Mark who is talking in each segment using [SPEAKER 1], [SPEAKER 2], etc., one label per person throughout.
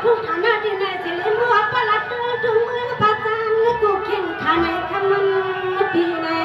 [SPEAKER 1] ทุกฐานะที่ในสิริมัวประหลัดถึงเมืองประจานกูเข่งขาในคำมันปีแน่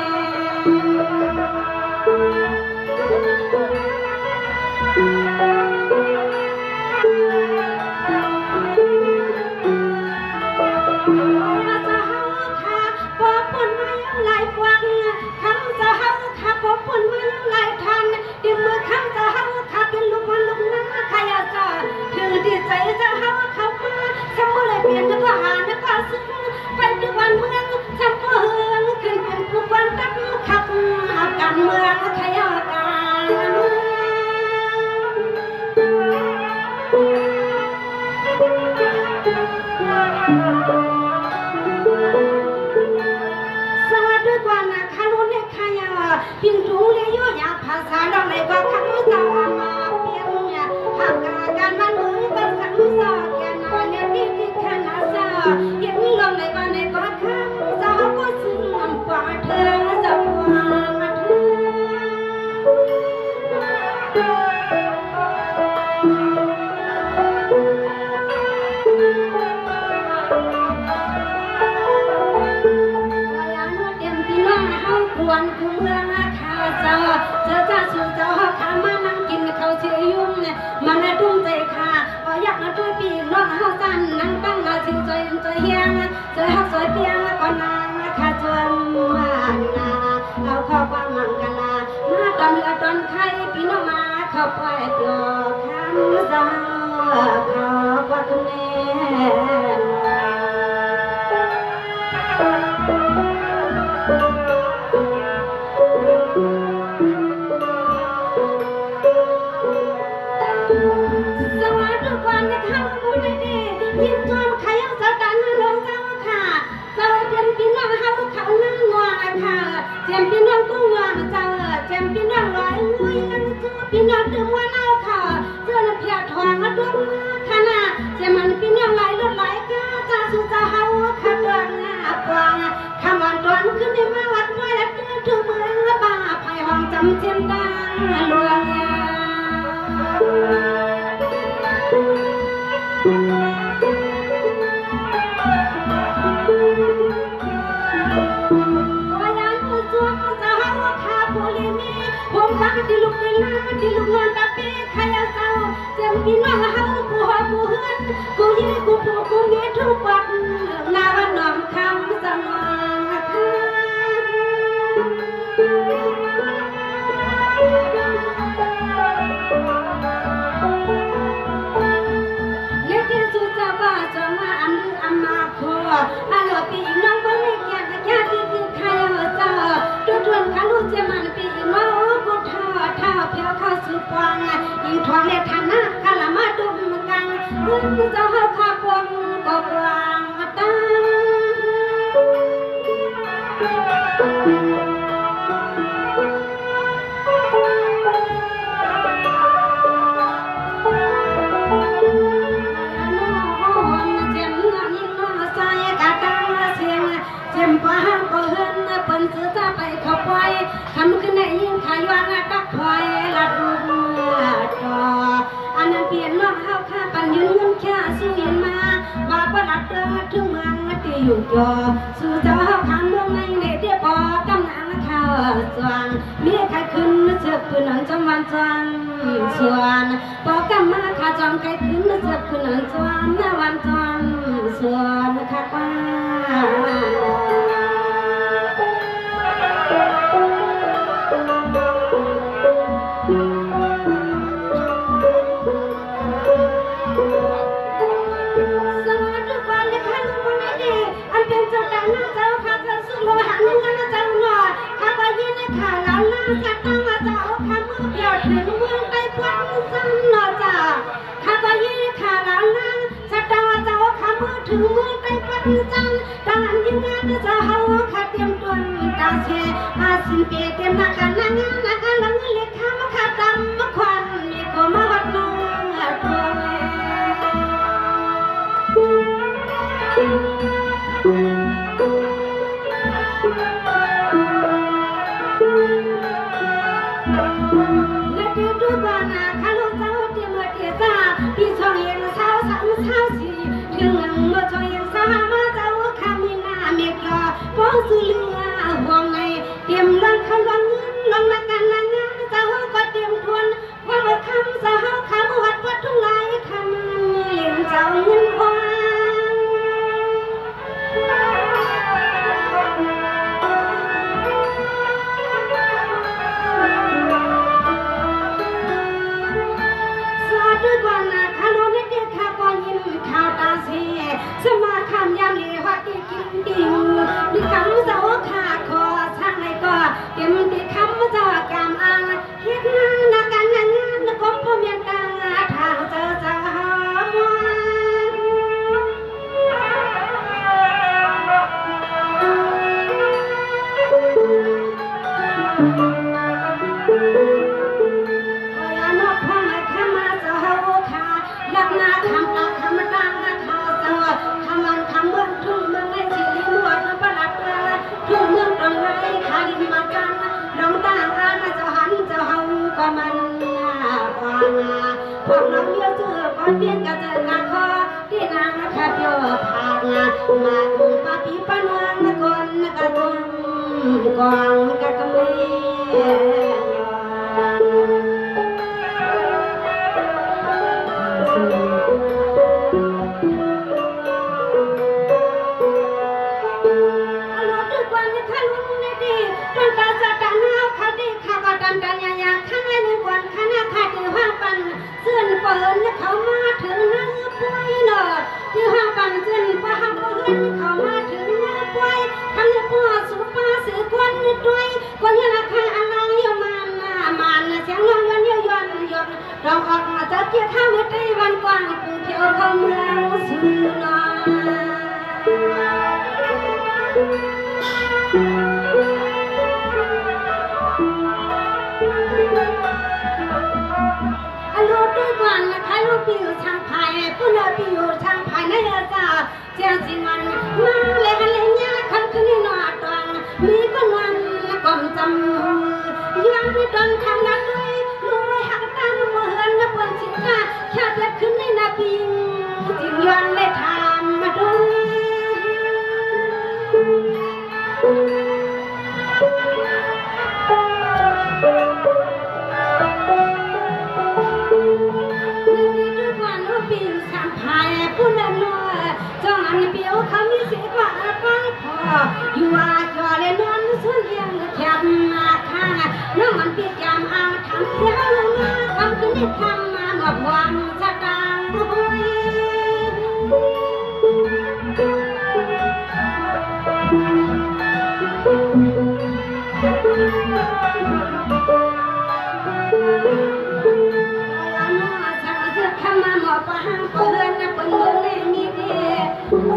[SPEAKER 1] พิงจูเลยโยอยากภาษาดอกเลยก็คำสามาเพียงเนี่ยหากการมันมือก็คำสาแกนาเนี่ยที่ขนาดสายังลงเลยก็ในก็คำสาก็ซึ้งกว่าเธอจะกว่าเธอวันคือเมืองเจอจ้าสู่เจ้าขามานั่งกินเขาเชื่อยุ่งเนี่ยมันดุ้งใจขาอยากมาด้วยปีน้องเฮาสั้นนั่งตั้งมาชื่อใจเฮียงเจอฮักสวยเพียงก่อนนางขาจวนมานาเอาเข้าว่ามังกลามาตอนเรือตอนไข่ปีน้องมาเข้าไปปลอกคำสาเขาว่าคุณแน่ยินจวนขยันสตันลงเจ้าค่ะเจ้าเจียมพี่น้องเฮาเขานั่งงัวค่ะเจียมพี่น้องกุ้งงัวเจ้าเจียมพี่น้องลอยงุยกันจูพี่น้องดึงว่าเล่าค่ะเจ้าเพียทองดวงขนาดเจียมันพี่น้องไหลรถไหลก้าจ้าสู่เจ้าเฮาขับเดินปวงคำวันตอนขึ้นในมาวัดไว้แล้วเดินถึงเมืองบ้าภัยห้องจำเจียมดังหลวงผมรักที่ลูกเป็นน้ำที่ลูกนอนตาเป้ขยะเศร้าเจ็บพี่น้องเฮากูหอบกูเฮือนกูยิ้มกูปลูกกูมีทุกวันนาวันน้อมคำสมองเล็กที่สุดจะว่าจะมาอันลืออันมาพออันหล่อปีน้องคนเล็กแก่แก่ที่คือใครเจ้าตัวทวนขาลูกเจมันปีน้องท่าเพียวเข้าสู่กวางยิงทองเล็ดฐานะกะละมาดุมกังเมื่อเจ้าข้าพากวงก็กวางตั้งป้าก็เฮินเปิ้นซื้อจะไปเข้าไปทำขึ้นในยิ่งขายวันตักพลอยละดุมต่ออันนั้นเปลี่ยนน้องเฮาข้าปันยืนเงินแค่สู้ยินมาว่าประหลัดเดินถึงเมืองตีอยู่จอสู้เจ้าเฮาขันเมืองในเด็ดบอกำนังข้าวสวนมีใครขึ้นเสือกขึ้นหนังจำวันจวนส่วนบอกำมาข้าจอมใครขึ้นเสือกขึ้นหนังจวนในวันจวนส่วนข้าว่า ถึงเมื่อได้ปันจังตานยิ่งงานจะเฮาขาเตรียมตัวตาเชอาสิเปเตรียมนักการงานนักการลังเล็กข้ามขาดำมาควันมีก็มาวัดน้องตัวและดูบ้านข้าลูกเจ้าเตรียมเมื่อเทียซ่าพี่ช่องเห็นเช้าสามเช้าสี่ เพียงกระเจอกระคอที่นางนะคะเดียวผ่านมาปาปีปานวงกอนกระตุ้งกองกระตุ้เขามาถึงน้ำป่วยเนอะที่ห้างปันจึนป้าห้างเพื่อนเขามาถึงน้ำป่วยทำให้พ่อสุป้าสือควันด้วยคนยังราคาอะไรมันเสียงย้อนเราออกมาจากเกี่ยวข้าวเมื่อได้วันกว้างกรุงเทพเขาเมืองสุนทด้วยกันใครรู้ปีอยู่ทางภายผู้เลิศปีอยู่ทางภายในจ้าเจ้าสิมันมาเลยกันเลยเนี่ยคันคืนนี้นอนตองมีก็นอนก่อนจำย้อนไม่ตอนทำงานด้วยรวยหักตาเมื่อเฮินนับวันสิกาแค่เล็กขึ้นในนาปีจึงย้อนได้ทำมาด้วยผู้นำน้อยจงอันเปียวคำมีเสียกว่าป้าพออยู่อาจอเลยนอนส่วนเดียงแถบมาข้างน้องมันเปียกยามเอาทำเที่ยวลงมาทำขึ้นทำมาหมดความสะตางปะหังเพื่อนนะเปิ้นเมืองเลยมีเด้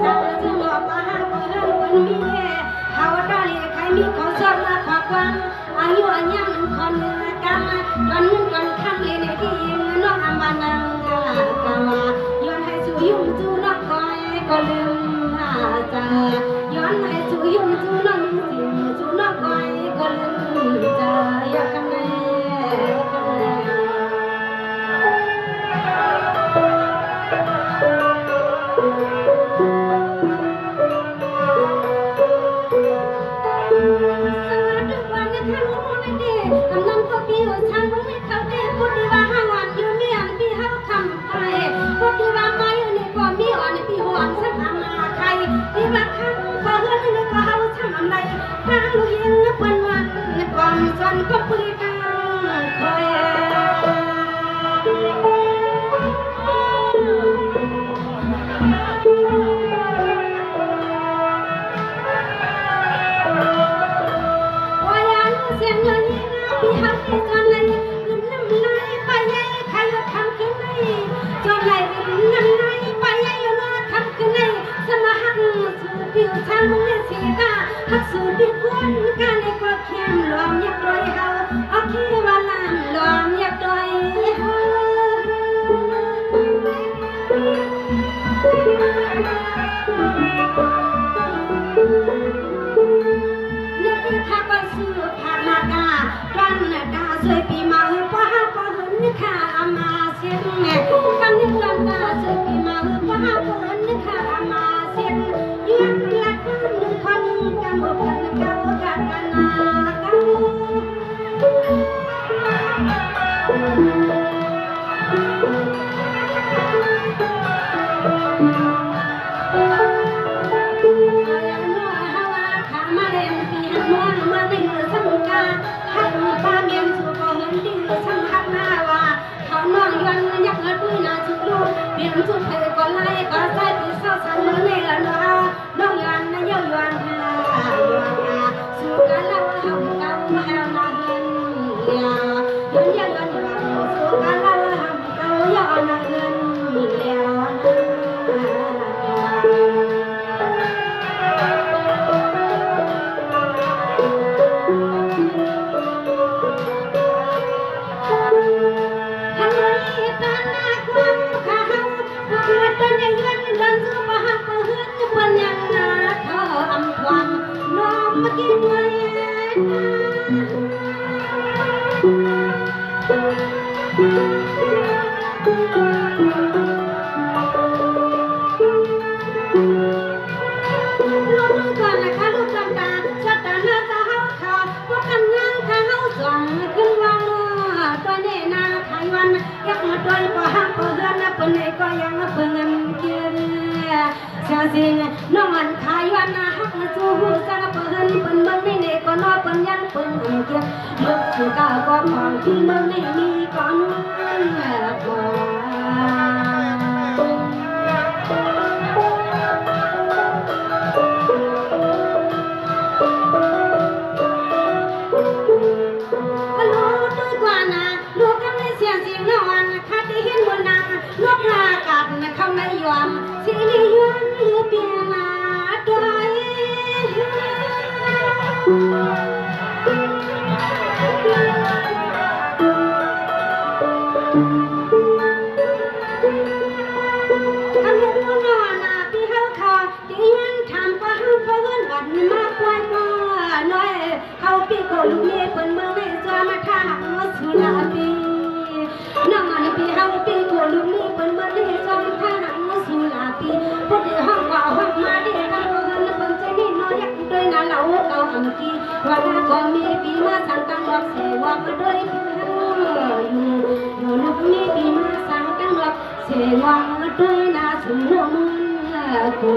[SPEAKER 1] สาวจะหมอปะหังเพื่อนเปิ้นมีเด้เขาดาลีใครมีขอสอบมาขอกวางอายุอันยังคนเมืองกำกันคำเลยในที่ยิงน้องอำมานังกะย้อนให้สู่ยุ่งจูน้องคอยก็ลืมใจย้อนให้สู่ยุ่งจูน้องสิ่งจูน้องคอยก็ลืมใจอยากกันเลยฉันก็พูดได้คอยวายันเสียงเงินพี่ฮักที่จนเลยลืมน้ำลายไปยัยใครจะทำขึ้นในจนเลยลืมน้ำลายไปยัยรอทำขึ้นในสมาหักสู่ผิวช่างมือเสียตาหักสู่ดิบวันการในกอดแขนรวมยักษ์โดยเฮาเอาขี้มาลามรวมยักษ์โดยเฮานึกถ้าก็ซื้อผ่านมากาดันดาสวยปีมาป้าก็เห็นข้ามาเสียงแม่กันนึกดันดาสวยปีมาป้าก็เห็นข้ามาเสียงยืนหลักนึกคนกำมือกันเก่ากันนาเก่าเปลี่ยนชุดเธอก็ไล่ก็ใส่ปีเศร้าสั่งเมื่อเนี่ยน้องยันนะยันหาสู่กันแล้วทำกันมาให้มาเห็นยันสู่กันแล้วทำกันยันมาเห็นแล้ว มากินไว้ลูกก่อนนะคะลูกกำตาชัดตาหน้าจะเฮาขาพวกกันงานข้าเฮาสองขึ้นวันตัวเนนาขายวันยักมาตัวก็ห้ามเพื่อนนะเพื่อนก็ยังเพื่อนเกี่ยวเสียสิ่งน้องมันขายวันนะฮักมาจูหูสังเพื่อนเพื่อนเมืองนี่ก็นอเพื่อนยังเพื่อนเกี่ยวลูกสุก้าก็ของที่เมืองนี่มีก่อนก่อนเขาไม่ยอมสิริยันหรือเปลี่ยนมาด้วยขันลูกนอนพี่เขาคอที่ยันทำก็ห้ามเพื่อนวันมาปล่อยก็น้อยเขาพี่ก็ลูกเมียเปิดเมืองในจอมาท่ามาสุนาปีน้ำมันพี่เขาพี่ก็ลูกเมียเปิดเมืองในจอมาท่าสุนาปีพอดีห้องว่าห้องมาเด็กกันเพื่อนเปิดใจนี่น้อยยักด้วยนะเราเอาอันกี้วันนั้นก็มีปีมาสั่งตั้งหลักเสว่ามาด้วยพี่อยู่ลูกมีปีมาสั่งตั้งหลักเสว่ามาด้วยนะสุนทรกู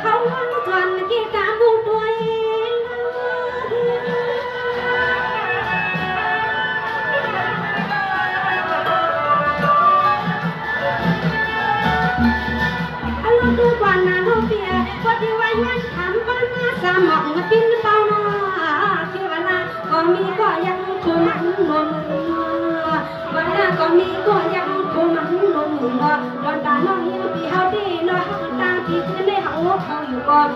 [SPEAKER 1] เขาวางจวนกี่ตาบุกตัวเองอารมณ์ดูกว่านาโนเปียพอดีว่ายันทำบ้านมาสมองมาปิ้นเป้าหน้าเกี่ยวนาก็มีก็ยังคงมันนวลวันหน้าก็มีก็ยังคงมันนวลตอนตาน้องยังปีเฮาดีน้อยตาที่จะได้เขาอยู่ก่อน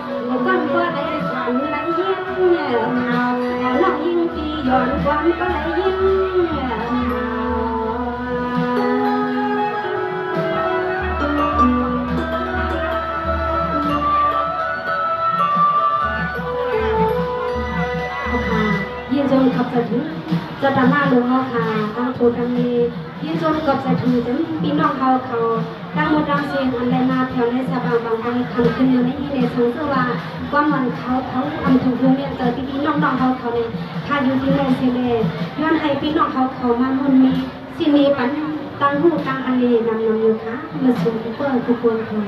[SPEAKER 1] ก้อนก็ได้ฝันไหลยิ้มข่าวน้องยิ่งปีย้อนความก็ไหลยิ้มยินจนขับสะทุจะตามมาหลวงเขาค่ะตั้งโทษตั้งนี้ยินจนกับสะทุจนพี่น้องเขาตั้งหมดดังเสียงอันใดมาแถวในสบางบางคำขึ้นอยู่ในที่ในสังเกตว่าความมันเขาทำถูกรู้เนี่ยเจอพี่น้องเขาเนี่ยถ้าอยู่ที่โรงเสียเลยย้อนให้พี่น้องเขามามันมีสิ่งนี้ปันตั้งหูตั้งอันนี้นำอยู่ค่ะมาสู่ทุกคนคน